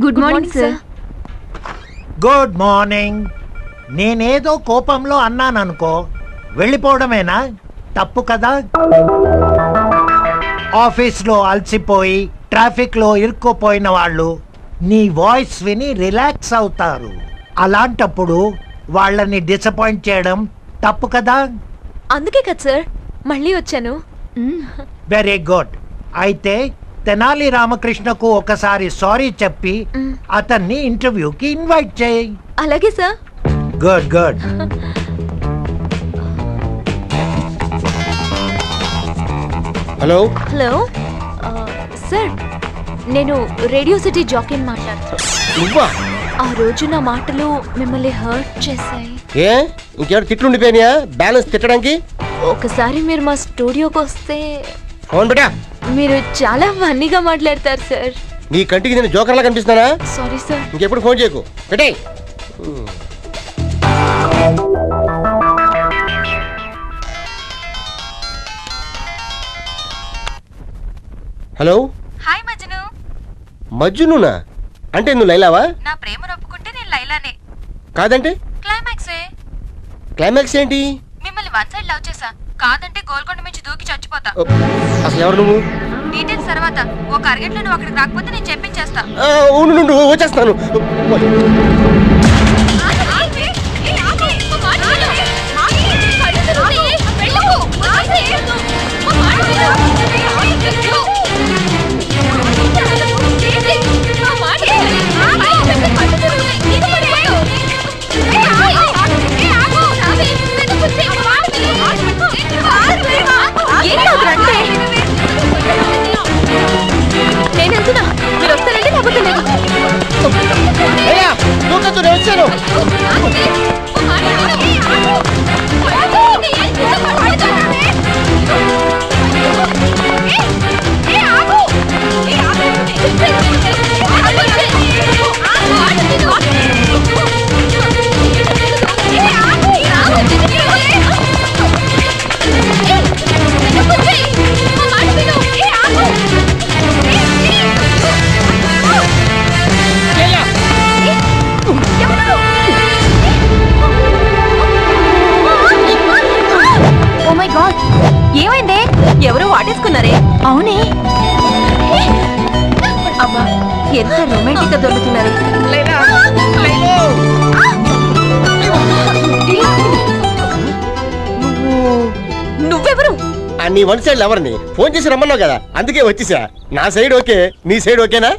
Good morning sir. Good morning. నేనేదో కోపంలో అన్నాననుకో, వెళ్ళిపోవడమేనా? తప్పు కదా. ఆఫీస్లో అలసిపోయి ట్రాఫిక్లో ఇరుక్కుపోయిన వాళ్ళు నీ వాయిస్ విని రిలాక్స్ అవుతారు. అలాంటప్పుడు వాళ్ళని డిసప్పాయింట్ చేయడం తప్పు కదా. అందుకే కదా సార్ మళ్ళీ వచ్చాను. Very good. అయితే తెనాలి రామకృష్ణకు ఒకసారి సారీ చెప్పి అతన్ని ఇంటర్వ్యూకి ఇన్వైట్ చేయి. అలాగే sir. Good good. Hello hello sir, నేను రేడియో సిటీ జాకీని మాట్లాడుతున్నాను. నువ్వా? ఆ రోజు నా మాటలు మిమ్మల్ని హర్ట్ చేశాయి. ఏ ఇంకెవరు తిట్లు ఉండిపోయినాయా బ్యాలెన్స్ తిట్టడానికి? ఒకసారి మీరు మా స్టూడియోకి వస్తే. ఫోన్ పెట్టా. మీరు చాలా ఫన్నీగా మాట్లాడతారు సార్. నీ కంటికి నేను జోకర్లా కనిపిస్తానా? Sorry sir. ఇంకెప్పుడు ఫోన్ చేయకు. పెట్టే. హలో. హాయ్ మజ్ను. మజ్నునా? అంటే నువ్వు లైలావా? నా ప్రేమను ఒప్పుకుంటే నేను లైలానే. కాదంటే? క్లైమాక్స్. క్లైమాక్స్ ఏంటి? మిమ్మల్ని వన్ సైడ్ లవ్ చేసా, కాదంటే గోల్కొండ నుంచి దూకి చచ్చిపోతా. అసలు ఎవరు నువ్వు? డీటెయిల్స్ తర్వాత ఒక అరగంటలో నువ్వు అక్కడికి రాకపోతే నేను చెప్పించేస్తా. ఉండు వచ్చేస్తాను. నేను వెళ్తున్నా, మీరు వస్తారంటే లేకపోతే లేదు. వచ్చాను. ఏమైందే? ఎవరో వాటేసుకున్నారే? అవునే. అబ్బా ఎంత రొమాంటిక్ గా దొరుకుతున్నారు. నువ్వెవరు? నీ వన్ సైడ్ ఎవరిని ఫోన్ చేసి రమ్మన్నావు కదా, అందుకే వచ్చేసా. నా సైడ్ ఓకే, నీ సైడ్ ఓకేనా?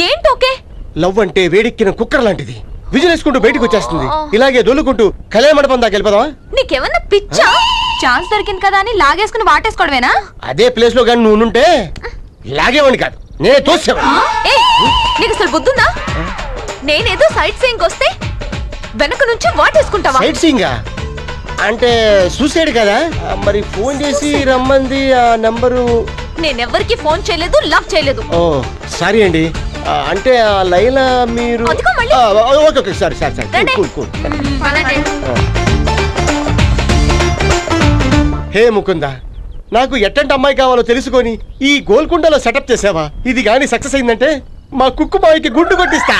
ఏంటి ఓకే? లవ్ అంటే వేడెక్కిన కుక్కర్ లాంటిది. విజిలేసుకుంటూ బయటకు వచ్చేస్తుంది. ఇలాగే దొల్లుకుంటూ కళ్యాణ మండపం దాకా వెళ్ళిపోదామా? నీకేమన్నా పిచ్చా? ఛాన్స్ దొరికింది కదా అని లాగేసుకుని వాటేసుకోవడమేనా? అదే ప్లేస్ లో కానీ నువ్వు ఉంటే లాగేవాడిని కాదు, నేనే తోసేవాడిని. నీకు అసలు బుద్ధుందా? నేనేదో సైట్ సీయింగ్ వస్తే వెనక నుంచి వాటేసుకుంటావా? సైట్ సీయింగా? అంటే సూసైడ్ కదా. మరి ఫోన్ చేసి రమ్మంది ఆ నంబరు. నేనెవ్వరికి ఫోన్ చేయలేదు, లవ్ చేయలేదు. ఓ సారీ అండి. అంటే ఆ లైలా మీరు. Okay sorry sorry sorry. Cool cool. Hey ముకుందా, నాకు ఎట్టంటి అమ్మాయి కావాలో తెలుసుకొని ఈ గోల్కొండలో సెటప్ చేసావా? ఇది గాని సక్సెస్ అయిందంటే మా కుక్కు మావికి గుండు కొట్టిస్తా.